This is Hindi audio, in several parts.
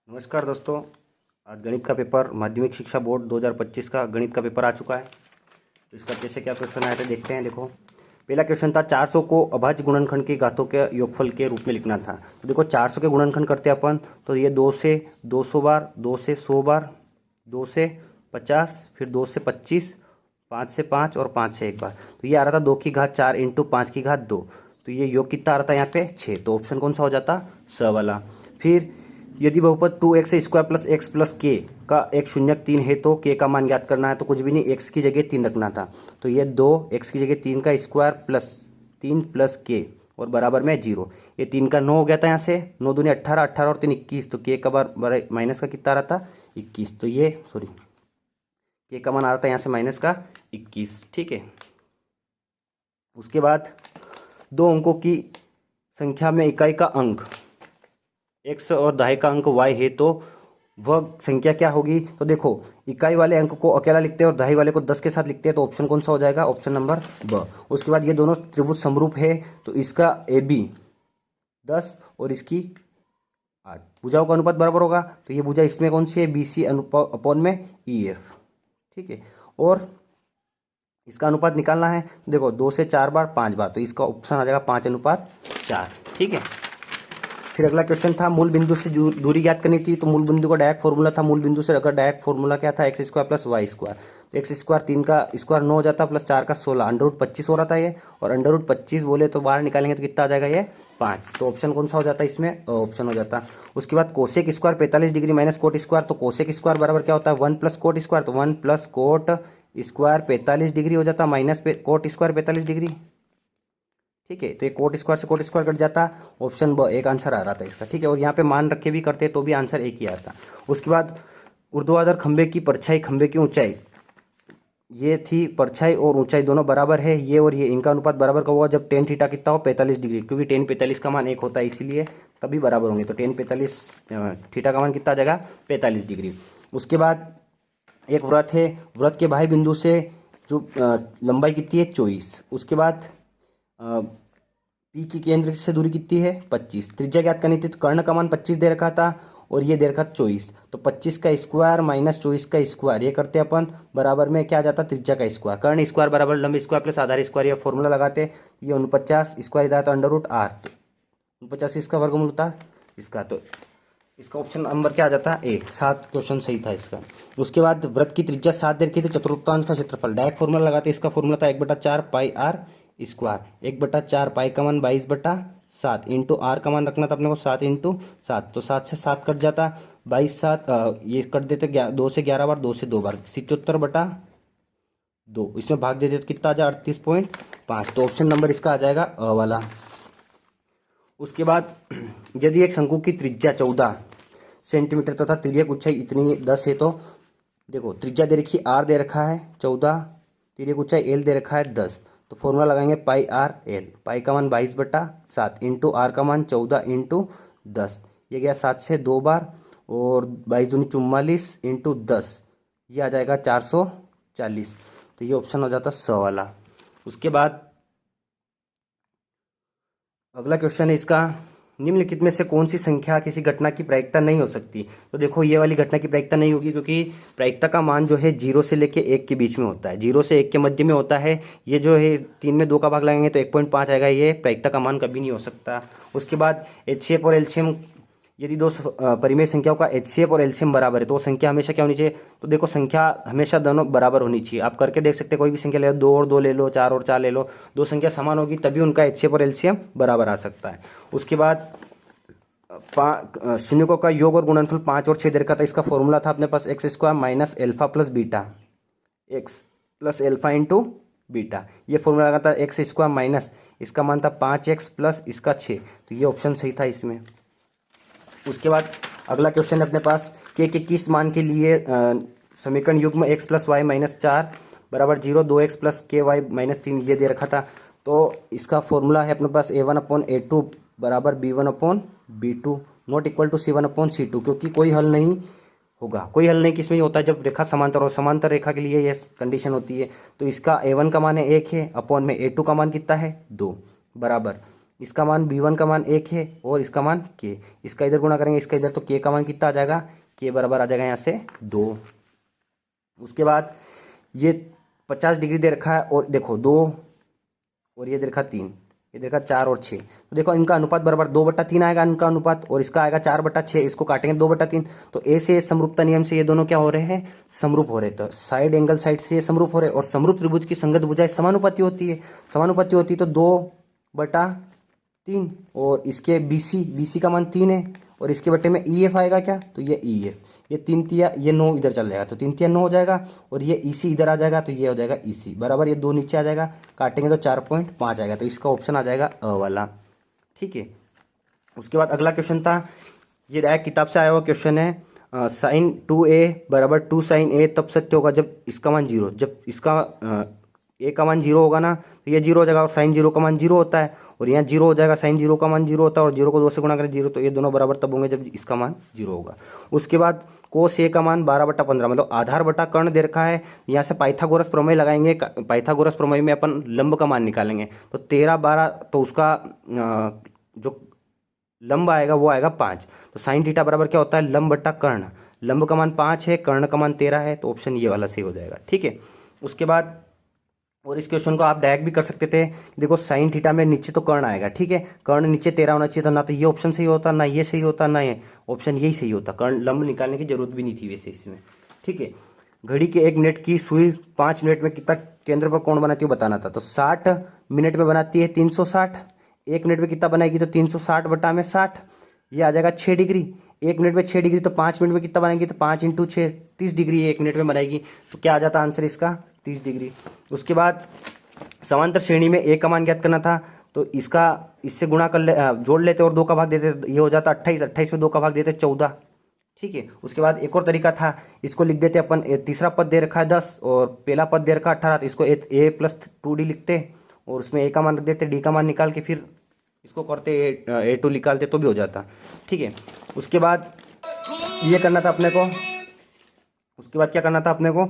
नमस्कार दोस्तों। आज गणित का पेपर माध्यमिक शिक्षा बोर्ड 2025 का गणित का पेपर आ चुका है। तो इसका कैसे क्या क्वेश्चन आया था देखते हैं। देखो, पहला क्वेश्चन था 400 को अभाज्य गुणनखंड की घातों के योगफल के रूप में लिखना था। तो देखो 400 के गुणनखंड करते हैं अपन, तो ये 2 से 200 बार, 2 से 100 बार, 2 से 50, फिर 2 से 25, 5 से 5 और 5 से 1 बार। तो ये आ रहा था 2 की घात 4 इंटू 5 की घात 2। तो ये योग कितना आ रहा था यहाँ पे 6। तो ऑप्शन कौन सा हो जाता, स वाला। फिर यदि बहुपद 2x square plus x plus के का एक शून्यक 3 है तो k का मान ज्ञात करना है। तो कुछ भी नहीं, x की जगह 3 रखना था। तो ये 2 x की जगह 3 का स्क्वायर प्लस 3 प्लस k और बराबर में 0। ये 3 का 9 हो गया था यहाँ से, 9 दूनी 18, 18 और 3 21। तो k का बार माइनस का कितना आ रहा था 21। तो ये सॉरी k का मान आ रहा था यहाँ से माइनस का 21। ठीक है। उसके बाद दो अंकों की संख्या में इकाई का अंक x और दहाई का अंक y है तो वह संख्या क्या होगी। तो देखो, इकाई वाले अंक को अकेला लिखते हैं और दहाई वाले को 10 के साथ लिखते हैं। तो ऑप्शन कौन सा हो जाएगा, ऑप्शन नंबर ब। उसके बाद ये दोनों त्रिभुज समरूप है तो इसका AB 10 और इसकी 8, भुजाओं का अनुपात बराबर होगा। तो ये भुजा इसमें कौन सी है, BC अपॉन में EF। ठीक है। और इसका अनुपात निकालना है। देखो 2 से 4 बार 5 बार, तो इसका ऑप्शन आ जाएगा 5:4। ठीक है। फिर अगला क्वेश्चन था मूल बिंदु से दूरी ज्ञात करनी थी। तो मूल बिंदु का डायरेक्ट फॉर्मूला था, मूल बिंदु से अगर डायरेक्ट फॉर्मूला क्या था, x square plus y square. तो एक्स स्क्वायर 3 का स्क्वायर 9 हो जाता प्लस 4 का 16, √25 हो रहा था ये। और √25 बोले तो बाहर निकालेंगे तो कितना आ जाएगा ये 5। तो ऑप्शन कौन सा हो जाता है इसमें, ऑप्शन हो जाता। उसके बाद cosec square 45 degree minus cot square. तो कोसेक स्क्वायर बराबर क्या होता है 1 प्लस कोट स्क्वायर। तो 1 प्लस कोट स्क्वायर 45 डिग्री हो जाता माइनस कोट स्क्वायर 45 डिग्री। ठीक है। तो ये कोट स्क्वायर से कोट स्क्वायर कट जाता, ऑप्शन ब एक आंसर आ रहा था इसका। ठीक है। और यहाँ पे मान रखे भी करते तो भी आंसर एक ही आता। उसके बाद ऊर्ध्वाधर खंबे की परछाई खंबे की ऊंचाई, ये थी परछाई और ऊंचाई दोनों बराबर है। ये और ये इनका अनुपात बराबर कब होगा, जब टेन थीटा कितना हो 45 डिग्री, क्योंकि टेन 45 का मान एक होता है इसीलिए तभी बराबर होंगे। तो टेन 45 थीटा का मान कितना आ जाएगा 45 डिग्री। उसके बाद एक वृत्त है, वृत्त के बाह्य बिंदु से जो लंबाई कितनी है 24। उसके बाद पी की केंद्र से दूरी कितनी है 25। त्रिज्या ज्ञात करनी थी। तो कर्ण का मान 25 दे रखा था और ये दे रखा 24। तो 25 का स्क्वायर माइनस 24 का स्क्वायर, ये करते अपन बराबर में क्या आ जाता त्रिज्या का स्क्वायर। कर्ण स्क्वायर बराबर लंब स्क्वायर प्लस आधार स्क्वायर, ये फॉर्मूला लगाते। ये 49 स्क्वायर इधर था √8, 49 इसका वर्गमूल था इसका। तो इसका ऑप्शन नंबर क्या आ जाता ए, 7 क्वेश्चन सही था इसका। उसके बाद वृत्त की त्रिज्या 7 दे रखी थी, चतुर्थांश का क्षेत्रफल डायरेक्ट फॉर्मूला लगाते। इसका फॉर्मूला था 1/4 पाई आर स्क्वायर। 1/4 पाई का मान 22/7 इंटू आर का मान रखना था अपने को 7 इंटू 7। तो 7 से 7 कट जाता, 22 7 ये कट देते 2 से 11 बार, 2 से 2 बार 77/2। इसमें भाग देते तो कितना आ जाए 38.5। तो ऑप्शन नंबर इसका आ जाएगा अ वाला। उसके बाद यदि एक शंकु की त्रिज्या 14 सेंटीमीटर तथा तिर्यक ऊंचाई इतनी 10 है। तो देखो त्रिज्या दे रखी आर दे रखा है 14, तिर्यक ऊंचाई एल दे रखा है 10। तो फॉर्मूला लगाएंगे पाई आर एल। पाई का मान 22/7 इंटू आर का मान 14 इंटू 10। ये गया 7 से 2 बार और 22 दूनी 44 इंटू 10, ये आ जाएगा 440। तो ये ऑप्शन हो जाता 100 वाला। उसके बाद अगला क्वेश्चन है इसका, निम्नलिखित में से कौन सी संख्या किसी घटना की प्रायिकता नहीं हो सकती। तो देखो ये वाली घटना की प्रायिकता नहीं होगी, क्योंकि प्रायिकता का मान जो है 0 से लेके 1 के बीच में होता है, 0 से 1 के मध्य में होता है। ये जो है 3 में 2 का भाग लगेंगे तो 1.5 आएगा, ये प्रायिकता का मान कभी नहीं हो सकता। उसके बाद HCF और LCM, यदि दो परिमेय संख्याओं का HCF और LCM बराबर है तो संख्या हमेशा क्या होनी चाहिए। तो देखो संख्या हमेशा दोनों बराबर होनी चाहिए। आप करके देख सकते हैं, कोई भी संख्या ले लो, 2 और 2 ले लो, 4 और 4 ले लो, दो संख्या समान होगी तभी उनका HCF और LCM बराबर आ सकता है। उसके बाद शून्यकों का योग और गुणनफल 5 और 6 दे रखा था। इसका फॉर्मूला था अपने पास X square minus alpha plus beta, X plus alpha into beta. ये फॉर्मूला लगा था एक्स स्क्वायर माइनस इसका मान था 5x प्लस इसका 6। तो ये ऑप्शन सही था इसमें। उसके बाद अगला क्वेश्चन है अपने पास के किस मान के लिए समीकरण युग्म x प्लस वाई माइनस 4 बराबर 0, 2x प्लस के वाई माइनस 3 ये दे रखा था। तो इसका फॉर्मूला है अपने पास a1/a2 बराबर b1/b2 not equal to c1/c2, क्योंकि कोई हल नहीं होगा। कोई हल नहीं किसमें होता है, जब रेखा समांतर हो, समांतर रेखा के लिए ये कंडीशन होती है। तो इसका a1 का मान है 1 है, अपॉन में a2 का मान कितना है 2 बराबर इसका मान b1 का मान 1 है और इसका मान k, इसका इधर गुणा करेंगे इसका इधर, तो k का मान कितना आ जाएगा, k बराबर आ जाएगा यहाँ से 2। उसके बाद ये 50 डिग्री दे रखा है और देखो 2 और ये दे रखा 3, ये दे रखा 4 और 6, तो देखो इनका अनुपात बराबर 2/3 आएगा इनका अनुपात, और इसका आएगा 4/6, इसको काटेंगे 2/3, तो ए से समरूपता नियम से ये दोनों क्या हो रहे हैं, समरूप हो रहे। तो साइड एंगल साइड से ये समरूप हो रहे, और समरूप त्रिभुज की संगत भुजाएं समानुपाती होती है, समानुपाती होती तो 2/3, और इसके BC का मान 3 है, और इसके बट्टे में EF आएगा क्या, तो ये EF, ये 3 तिया ये 9 इधर चल जाएगा, तो 3 तिया 9 हो जाएगा, और ये EC इधर आ जाएगा, तो ये हो जाएगा EC बराबर, ये 2 नीचे आ जाएगा, काटेंगे तो 4.5 आएगा, तो इसका ऑप्शन आ जाएगा अ वाला। ठीक है। उसके बाद अगला क्वेश्चन था, ये डायरेक्ट किताब से आया हुआ क्वेश्चन है, sin 2a बराबर 2 sin a तब सत्य होगा जब इसका मान 0, जब इसका a का मान 0 होगा ना, तो ये 0 हो जाएगा, और sin 0 का मान 0 होता है, और यहाँ 0 हो जाएगा, sin 0 का मान 0 होता है, और 0 को 2 से गुणा करें 0, तो ये दोनों बराबर तब होंगे जब इसका मान 0 होगा। उसके बाद cos a का मान 12/15, मतलब आधार बटा कर्ण दे रखा है, यहाँ से पाइथागोरस प्रमेय लगाएंगे, पाइथागोरस प्रमेय में अपन लंब का मान निकालेंगे, तो 13/12, तो उसका जो लंब आएगा वो आएगा 5, तो साइन थीटा बराबर क्या होता है, लंब बटा कर्ण, लंब का मान 5 है, कर्ण का मान 13 है, तो ऑप्शन ये वाला सही हो जाएगा। ठीक है। उसके बाद और इस क्वेश्चन को आप डायरेक्ट भी कर सकते थे, देखो साइन थीटा में नीचे तो कर्ण आएगा, ठीक है, कर्ण नीचे 13 होना चाहिए था, ना तो ये ऑप्शन सही होता, ना ये सही होता, ना ये ऑप्शन यही सही होता, कर्ण लंब निकालने की जरूरत भी नहीं थी वैसे इसमें। ठीक है। घड़ी के 1 मिनट की सुई 5 मिनट में कितना केंद्र पर कोण बनाती है बताना था, तो 60 मिनट में बनाती है 360, 1 मिनट में कितना बनाएगी, तो 360/60, ये आ जाएगा 6 डिग्री, 1 मिनट में 6 डिग्री, तो 5 मिनट में कितना बनाएगी, तो 5 × 6 30 डिग्री 1 मिनट में बनाएगी, तो क्या आ जाता आंसर इसका 30 डिग्री। उसके बाद समांतर श्रेणी में a का मान ज्ञात करना था, तो इसका इससे गुणा कर ले, जोड़ लेते और 2 का भाग देते, ये हो जाता 28, 28 में 2 का भाग देते 14। ठीक है। उसके बाद एक और तरीका था, इसको लिख देते अपन, तीसरा पद दे रखा है 10 और पहला पद दे रखा है 18, तो इसको a + 2d लिखते, और उसमें a का मान रख देते, d का मान निकाल के फिर इसको करते a2 निकालते तो भी हो जाता। ठीक है। उसके बाद ये करना था अपने को, उसके बाद क्या करना था अपने को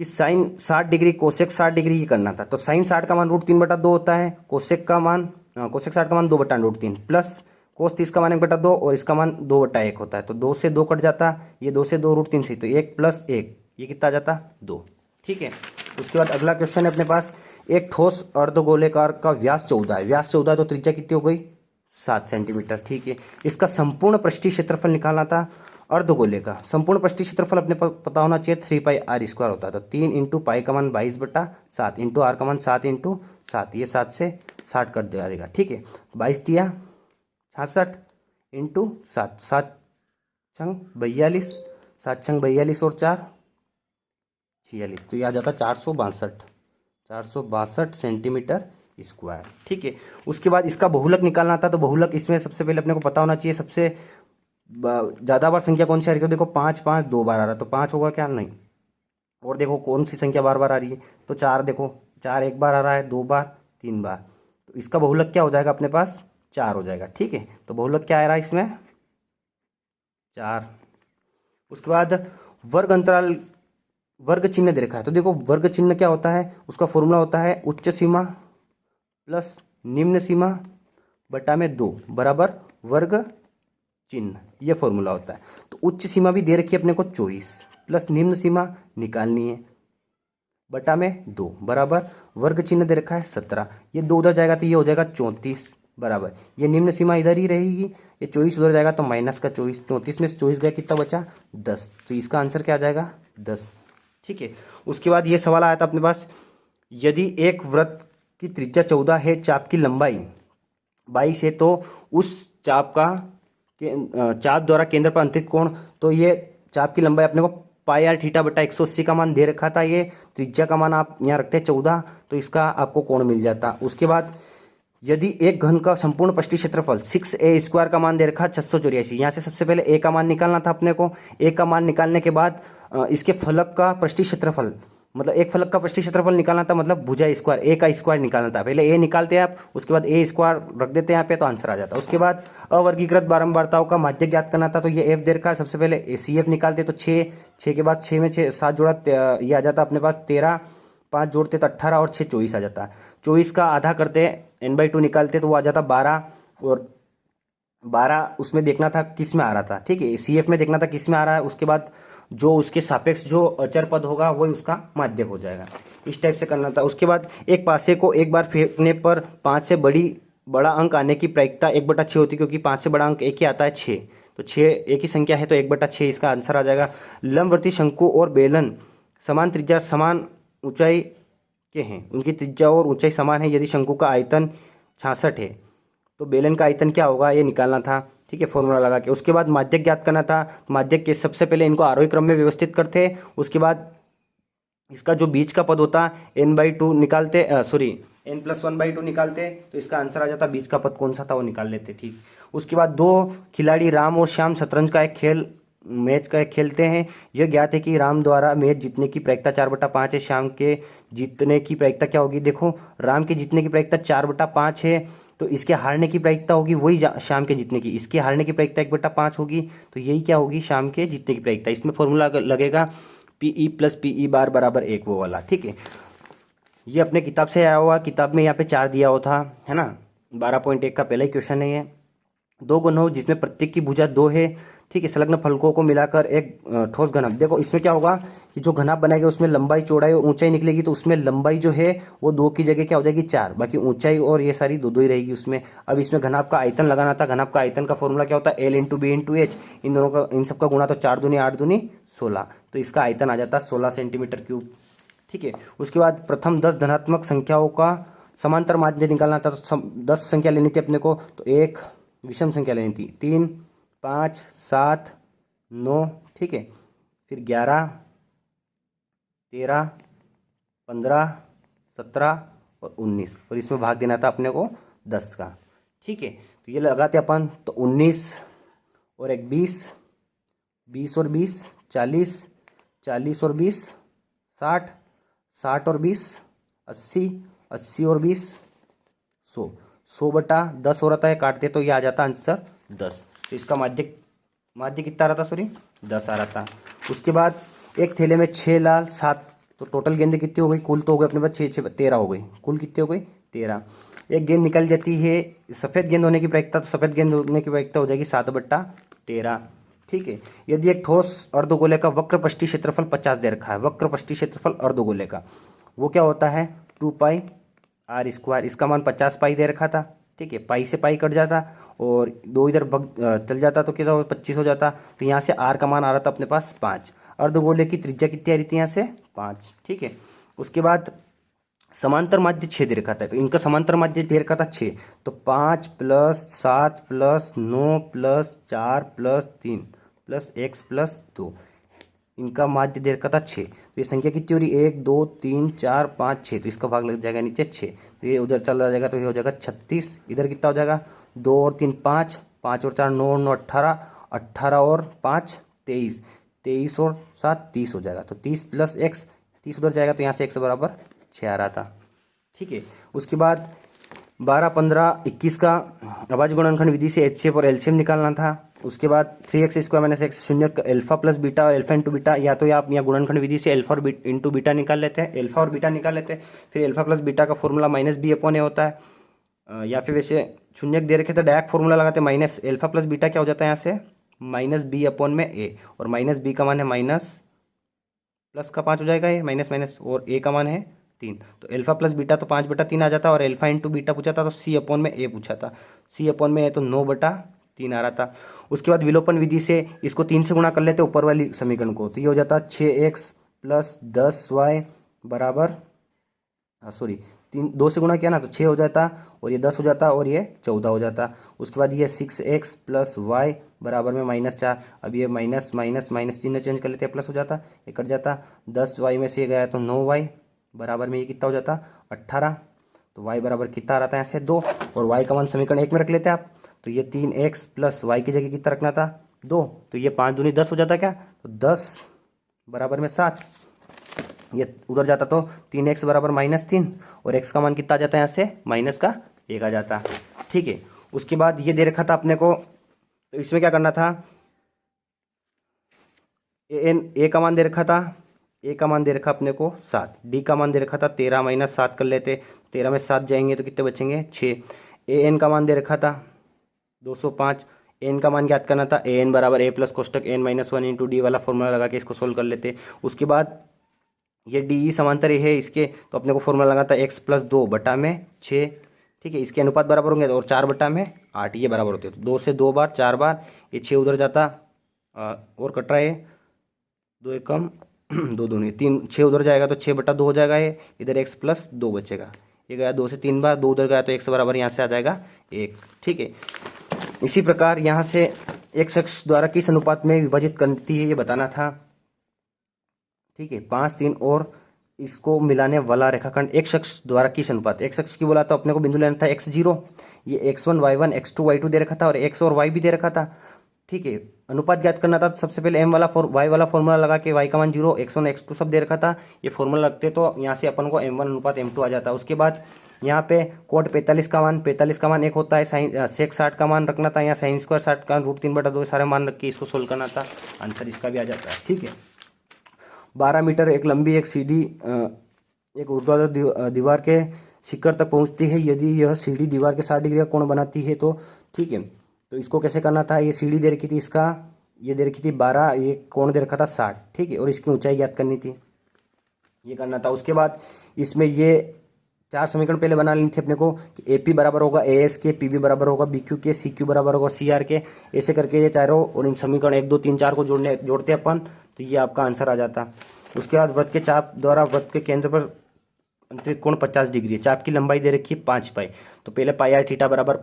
कि साइन 60 डिग्री कोसेक 60 डिग्री ही करना था, तो साइन 60 का मान √3/2 होता है, कोसेक 60 का मान 2/√3 प्लस कोस 30 का मान 1/2, और इसका मान 2/1 होता है, तो 2 से 2 कट जाता, ये 2 से 2 √3 से, तो 1 + 1 ये कितना आ जाता 2। ठीक है। उसके बाद अगला क्वेश्चन है अपने पास, एक ठोस अर्धगोलेकार का व्यास 14 है, व्यास 14 तो त्रिज्या कितनी हो गई 7 सेंटीमीटर। ठीक है। इसका संपूर्ण पृष्ठीय क्षेत्रफल निकालना था, अर्धगोले का संपूर्ण पृष्ठीय क्षेत्रफल अपने पता होना चाहिए 3πr² होता है, तो 3 × पाई का मान 22/7 × r का मान 7 × 7, ये 7 से 60 कट जाएगा। ठीक है। 22 तिया 66 × 7, 7 छंग 42, 7 छंग 42 और 4 46, तो ये आ जाता 462 सेंटीमीटर स्क्वायर। ठीक है। उसके बाद इसका बहुलक निकालना था, तो बहुलक इसमें सबसे पहले अपने को पता होना चाहिए सबसे ज़्यादा बार संख्या कौन सी आ रही है, तो देखो 5 5 2 बार आ रहा है, तो 5 होगा क्या, नहीं, और देखो कौन सी संख्या बार बार आ रही है, तो 4, देखो 4 1 बार आ रहा है, 2 बार 3 बार, तो इसका बहुलक क्या हो जाएगा अपने पास 4 हो जाएगा। ठीक है। तो बहुलक क्या आ रहा है इसमें 4। उसके बाद वर्ग अंतराल वर्ग चिन्ह दे रखा है, तो देखो वर्ग चिन्ह क्या होता है, उसका फॉर्मूला होता है उच्च सीमा प्लस निम्न सीमा बटा में 2 बराबर वर्ग चिन्ह, ये फॉर्मूला होता है। तो उच्च सीमा भी दे रखी है अपने को 24 प्लस निम्न सीमा निकालनी है बटा में 2 बराबर वर्ग चिन्ह दे रखा है 17, ये 2 उधर जाएगा तो ये हो जाएगा 34 बराबर, ये निम्न सीमा इधर ही रहेगी, ये 24 उधर जाएगा तो -24, 34 में से 24 गया कितना बचा 10, तो इसका आंसर क्या आ जाएगा 10। ठीक है। उसके बाद ये सवाल आया था अपने पास, यदि एक वृत्त की त्रिज्या 14 है, चाप की लंबाई 22 है, तो उस चाप द्वारा केंद्र पर अंतरित कोण, तो ये चाप की लंबाई अपने को πr/180 का मान दे रखा था, ये त्रिज्या का मान आप यहाँ रखते हैं 14, तो इसका आपको कोण मिल जाता। उसके बाद यदि एक घन का संपूर्ण पृष्ठीय क्षेत्रफल 6a² का मान दे रखा 684, यहाँ से सबसे पहले a का मान निकालना था अपने को, a का मान निकालने के बाद इसके फलक का पृष्ठीय क्षेत्रफल, मतलब एक फलक का पृष्ठीय क्षेत्रफल निकालना था, मतलब भुजा स्क्वायर a का स्क्वायर निकालना था, पहले a निकालते हैं आप, उसके बाद a² रख देते हैं यहाँ पे, तो आंसर आ जाता है। उसके बाद अवर्गीकृत बारंबारताओं का माध्य ज्ञात करना था, तो ये f दे रखा है, सबसे पहले CF निकालते, तो 6 के बाद 6 में 7 जोड़ा, ये आ जाता अपने पास 13, 5 जोड़ते तो 18 और 6 24 आ जाता है। 24 का आधा करते हैं n/2 निकालते तो वो आ जाता 12, और 12 उसमें देखना था किस में आ रहा था, ठीक है, CF में देखना था किस में आ रहा है। उसके बाद जो उसके सापेक्ष जो अचर पद होगा वही उसका माध्य हो जाएगा। इस टाइप से करना था। उसके बाद एक पासे को एक बार फेंकने पर 5 से बड़ा अंक आने की प्रायिकता 1/6 होती है, क्योंकि 5 से बड़ा अंक एक ही आता है 6, तो 6 एक ही संख्या है तो 1/6 इसका आंसर आ जाएगा। लंबवर्ती शंकु और बेलन समान त्रिज्या समान ऊंचाई के हैं, उनकी त्रिज्या और ऊंचाई समान है यदि शंकु का आयतन 66 है, तो बेलन का आयतन क्या होगा ये निकालना था, ठीक है, फॉर्मूला लगा के। उसके बाद माध्यक ज्ञात करना था। माध्यक के सबसे पहले इनको आरोही क्रम में व्यवस्थित करते, उसके बाद इसका जो बीच का पद होता n/2 निकालते, n+1/2 निकालते, तो इसका आंसर आ जाता। बीच का पद कौन सा था वो निकाल लेते, ठीक। उसके बाद दो खिलाड़ी राम और श्याम शतरंज का मैच का एक खेलते हैं। यह ज्ञात है कि राम द्वारा मैच जीतने की प्रायिकता 4/5 है, श्याम के जीतने की प्रायिकता क्या होगी। देखो राम के जीतने की प्रायिकता 4/5 है, तो इसके हारने की प्रायिकता होगी वही शाम के जीतने की, इसके हारने की प्रायिकता 1/5 होगी, तो यही क्या होगी शाम के जीतने की प्रायिकता। इसमें फॉर्मूला लगेगा PE + PE बार बराबर 1, वो वाला, ठीक है। ये अपने किताब से आया हुआ, किताब में यहाँ पे 4 दिया हुआ था, है ना। 12.1 का पहला ही क्वेश्चन है ये। दो घन हो जिसमें प्रत्येक की भुजा 2 है, ठीक है, संलग्न फलकों को मिलाकर एक ठोस घनाभ। देखो इसमें क्या होगा कि जो घनाभ बनाएगा उसमें लंबाई चौड़ाई और ऊंचाई निकलेगी, तो उसमें लंबाई जो है वो 2 की जगह क्या हो जाएगी 4, बाकी ऊंचाई और ये सारी 2 ही रहेगी उसमें। अब इसमें घनाभ का आयतन लगाना था। घनाभ का आयतन का फॉर्मूला क्या होता है L × B × H, इन दोनों का इन सबका गुणा, तो 4 दूनी 8 दूनी 16, तो इसका आयतन आ जाता 16 सेंटीमीटर क्यूब, ठीक है। उसके बाद प्रथम 10 धनात्मक संख्याओं का समांतर माध्य निकालना था, तो 10 संख्या लेनी थी अपने को, तो एक विषम संख्या लेनी थी, 3, 5, 7, 9, ठीक है, फिर 11, 13, 15, 17 और 19, और इसमें भाग देना था अपने को 10 का, ठीक है। तो ये लगाते अपन, तो 19 और 20, 20 और 20 40, 40 और 20 60, 60 और 20 80, 80 और 20 100, 100/10 हो रहा था, काटते तो ये आ जाता आंसर 10। तो इसका माध्य कितना आ रहा था, सॉरी 10 आ रहा था। उसके बाद एक थैले में 6 लाल 7, तो टोटल गेंदें कितनी हो गई, कुल तो हो गई अपने पास 6 13 हो गई, कुल कितनी हो गई 13। एक गेंद निकल जाती है, सफ़ेद गेंद होने की प्रायिकता, तो सफ़ेद गेंद होने की प्रायिकता हो जाएगी 7/13, ठीक है। यदि एक ठोस अर्धगोले का वक्रपष्टी क्षेत्रफल 50 दे रखा है, वक्रपष्टी क्षेत्रफल अर्धगोले का वो क्या होता है 2πr², इसका मान 50π दे रखा था, ठीक है। पाई से पाई कट जाता और 2 इधर चल जाता तो कितना 25 हो जाता, तो यहाँ से r का मान आ रहा था अपने पास 5। अर्धगोले की त्रिज्या कितनी आ रही थी यहाँ से 5, ठीक है। उसके बाद समांतर माध्य 6 दे रखा था, तो इनका समांतर माध्य दे रखा था 6, तो 5 + 7 + 9 + 4 + 3 + x + 2, इनका माध्य दे रखा था 6, तो ये संख्या कितनी हो रही 1 2 3 4 5 6, तो इसका भाग लग जाएगा नीचे 6, तो ये उधर चला जाएगा, तो ये हो जाएगा 36। इधर कितना हो जाएगा 2 और 3 5, 5 और 4 9 9 18, 18 और 5 23, 23 और 7 30 हो जाएगा, तो 30 + x, 30 उधर जाएगा, तो यहाँ से x बराबर 6 आ रहा था, ठीक है। उसके बाद 12 15 21 का अभाज्य गुणनखंड विधि से HCF और LCM निकालना था। उसके बाद 3x² - x शून्य अल्फा + बीटा और अल्फा × बीटा, या तो आप यहाँ गुणनखंड विधि से अल्फा और बीटा निकाल लेते हैं, अल्फा और बीटा निकाल लेते हैं, फिर अल्फा + बीटा का फॉर्मूला -b/a होता है, या फिर वैसे शून्य दे रखे तो डायरेक्ट फॉर्मूला लगाते हैं, माइनस अल्फा + बीटा क्या हो जाता है यहाँ से -b/a, और -b का मान है माइनस प्लस का 5 हो जाएगा, ये माइनस माइनस, और a का मान है 3, तो अल्फा + बीटा तो 5/3 आ जाता, और अल्फा × बीटा पूछा था तो c/a पूछा था, c/a तो 9/3 आ रहा था। उसके बाद विलोपन विधि से इसको 3 से गुणा कर लेते ऊपर वाली समीकरण को, तो ये हो जाता 6x + 10y बराबर, सॉरी 2 से गुणा किया ना तो 6 हो जाता, और ये 10 हो जाता, और ये 14 हो जाता। उसके बाद ये 6x + y बराबर में -4, अब ये माइनस माइनस माइनस चिन्ह चेंज कर लेते हैं, प्लस हो जाता, ये कट जाता, 10y में से गया तो 9y बराबर में ये कितना हो जाता 18, तो y बराबर कितना आ रहा था यहाँ से 2, और y का मान समीकरण 1 में रख लेते हैं आप, तो ये 3x + y की जगह कितना रखना था 2, तो ये 5 दूनी 10 हो जाता क्या, तो 10 बराबर में 7, ये उधर जाता तो 3x बराबर -3, और x का मान कितना आ जाता है यहाँ से -1 आ जाता, ठीक है। उसके बाद ये दे रखा था अपने को, तो इसमें क्या करना था, a का मान दे रखा था, a का मान दे रखा अपने को 7, d का मान दे रखा था 13 - 7 कर लेते, 13 में 7 जाएंगे तो कितने बचेंगे 6। ए एन का मान दे रखा था 205, एन का मान ज्ञात करना था, ए एन बराबर ए प्लस कोष्टक एन माइनस 1 इंटू डी वाला फॉर्मूला लगा के इसको सोल्व कर लेते। उसके बाद ये डी ई समांतर है इसके, तो अपने को फॉर्मूला लगा था एक्स प्लस 2 बटा में 6, ठीक है। इसके अनुपात बराबर होंगे और 4 बटा में 8 ये बराबर होते हैं। तो 2 से 2 बार 4 बार, ये 6 उधर जाता और कट रहा है 2 एकम 2 दूनी 3, 6 उधर जाएगा तो 6 बटा 2 हो जाएगा, ये इधर एक्स प्लस 2 बचेगा। ये गया 2 से 3 बार, 2 उधर गया तो एक्स बराबर यहाँ से आ जाएगा 1, ठीक है। इसी प्रकार यहाँ से एक्स अक्ष द्वारा किस अनुपात में विभाजित करती है ये बताना था, ठीक है। 5, 3 और इसको मिलाने वाला रेखाखंड एक्स अक्ष द्वारा किस अनुपात, एक्स अक्ष की बोला तो अपने को बिंदु लेना था x0, ये x1 y1 x2 y2 दे रखा था और x और y भी दे रखा था, ठीक है। अनुपात ज्ञात करना था तो सबसे पहले m वाला y वाला फॉर्मूला लगा के y का मान 0, x1 x2 सब दे रखा था, ये फॉर्मूला लगते तो यहाँ से अपन को m1 अनुपात m2 आ जाता। उसके बाद यहाँ पे कोट 45 का मान 1 होता है, साइन सेक 60 का मान रखना था, यहाँ साइन स्क्वायर 60 का √3/2 सारे मान रख के इसको सोल्व करना था, आंसर इसका भी आ जाता है, ठीक है। 12 मीटर एक लंबी एक सीढ़ी एक ऊर्ध्वाधर दीवार के शिखर तक पहुंचती है। यदि यह सीढ़ी दीवार के 60 डिग्री का कोण बनाती है तो, ठीक है। तो इसको कैसे करना था, ये सीढ़ी दे रखी थी, इसका ये दे रखी थी 12, ये कोण दे रखा था 60, ठीक है। और इसकी ऊंचाई ज्ञात करनी थी, ये करना था। उसके बाद इसमें ये 4 समीकरण पहले बना लेनी थी अपने को कि ए पी बराबर होगा ए एस के, पी बी बराबर होगा बी क्यू के, सी क्यू बराबर होगा सी आर के, ऐसे करके ये चारों और इन समीकरण 1 2 3 4 को जोड़ते अपन, तो ये आपका आंसर आ जाता। उसके बाद वृत्त के चाप द्वारा वृत्त के केंद्र पर अंतरित कोण 50 डिग्री है। चाप की लंबाई दे रखी है 5 पाई, तो पहले पाई आर थीटा बराबर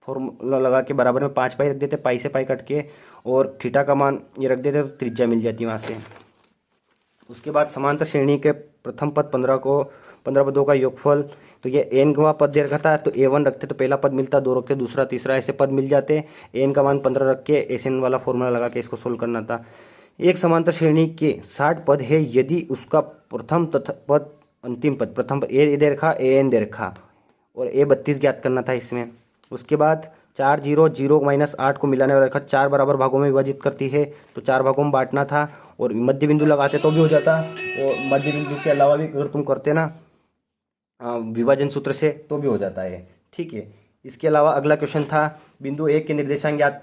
फॉर्मूला लगा के बराबर में 5 पाई रख देते, पाई से पाई कट के और थीटा का मान ये रख देते तो त्रिज्या मिल जाती वहाँ से। उसके बाद समांतर श्रेणी के प्रथम पद 15 पदों का योगफल, तो ये एन का पद दे रखा था तो a1 रखते तो पहला पद मिलता, 2 रखते दूसरा तीसरा, ऐसे पद मिल जाते। एन का मान 15 रख के एन वाला फॉर्मूला लगा के इसको सोल्व करना था। एक समांतर श्रेणी के 60 पद है, यदि उसका प्रथम तथा पद अंतिम पद, प्रथम पद ए दे रखा, ए एन दे रखा और ए 32 ज्ञात करना था इसमें। उसके बाद 4 0 0 - 8 को मिलाने वाला रेखा 4 बराबर भागों में विभाजित करती है, तो 4 भागों में बांटना था और मध्य बिंदु लगाते तो भी हो जाता, और मध्य बिंदु के अलावा भी अगर तुम करते ना विभाजन सूत्र से तो भी हो जाता है, ठीक है। इसके अलावा अगला क्वेश्चन था बिंदु 1 के निर्देशांक ज्ञात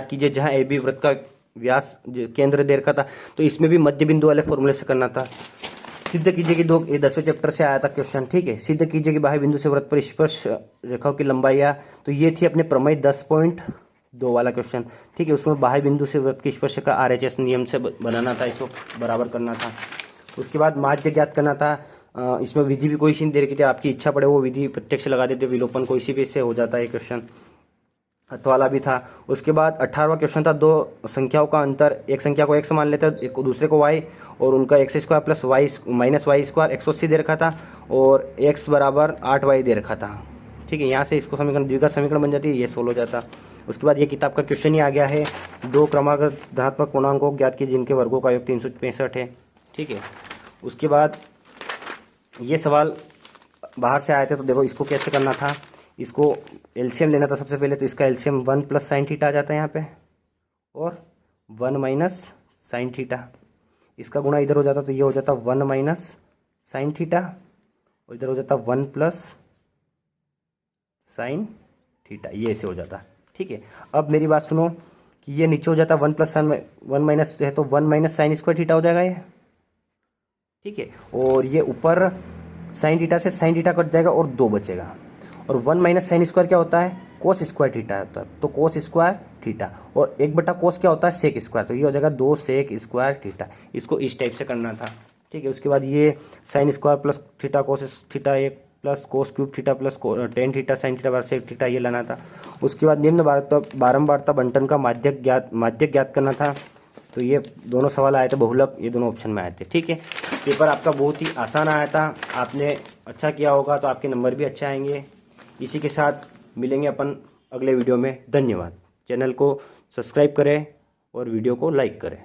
कीजिए जहां ए बी वृत्त का व्यास केंद्र दे रखा था, तो इसमें भी मध्य बिंदु वाले फॉर्मूले से करना था। सिद्ध कीजिए कि 10वें चैप्टर से आया था क्वेश्चन, ठीक है। सिद्ध कीजिए कि बाह्य बिंदु से वृत्त पर स्पर्श रेखाओं की लंबाई, तो ये थी अपने प्रमेय 10.2 वाला क्वेश्चन, ठीक है। उसमें बाह्य बिंदु से वृत्त की स्पर्श का RHS नियम से बनाना था, इसको बराबर करना था। उसके बाद माध्य ज्ञात करना था, इसमें विधि भी कोई सी नहीं दे रखी थी, आपकी इच्छा पड़े वो विधि प्रत्यक्ष लगा देते, विलोपन कोई सी भी इससे हो जाता है क्वेश्चन, वाला भी था। उसके बाद 18वां क्वेश्चन था, 2 संख्याओं का अंतर, एक संख्या को x मान लेते हैं, एक दूसरे को y, और उनका x² + y -y² 180 दे रखा था और x बराबर 8y दे रखा था, ठीक है। यहाँ से इसको समीकरण द्विघात समीकरण बन जाती है, ये सोल्व हो जाता। उसके बाद ये किताब का क्वेश्चन ही आ गया है, 2 क्रमागत धनात्मक पूर्णांकों ज्ञात कीजिए जिनके वर्गों का योग 365 है, ठीक है। उसके बाद ये सवाल बाहर से आए थे, तो देखो इसको कैसे करना था, इसको एलसीएम लेना था सबसे पहले, तो इसका एलसीएम 1 + sin थीटा आ जाता है यहाँ पे और 1 - sin थीटा, इसका गुणा इधर हो जाता तो ये हो जाता 1 - sin थीटा और इधर हो जाता 1 + sin थीटा, ये ऐसे हो जाता, ठीक है। अब मेरी बात सुनो कि ये नीचे हो जाता 1 + sin 1 माइनस है तो 1 - sin² थीटा हो जाएगा ये, ठीक है। और ये ऊपर sin थीटा से sin थीटा कट जाएगा और 2 बचेगा, और 1 - sin² क्या होता है, cos² थीटा होता है, तो cos² थीटा, और 1/cos क्या होता है, sec², तो ये हो जाएगा 2 sec² थीटा। इसको इस टाइप से करना था, ठीक है। उसके बाद ये sin² + theta cos theta 1 + cos³ theta + tan theta sin theta / sec theta ये लाना था। उसके बाद निम्न बारंबारता बंटन का माध्य ज्ञात करना था, तो ये दोनों सवाल आए थे बहुलक, ये दोनों ऑप्शन में आए थे, ठीक है। पेपर आपका बहुत ही आसान आया था, आपने अच्छा किया होगा तो आपके नंबर भी अच्छे आएंगे। इसी के साथ मिलेंगे अपन अगले वीडियो में। धन्यवाद। चैनल को सब्सक्राइब करें और वीडियो को लाइक करें।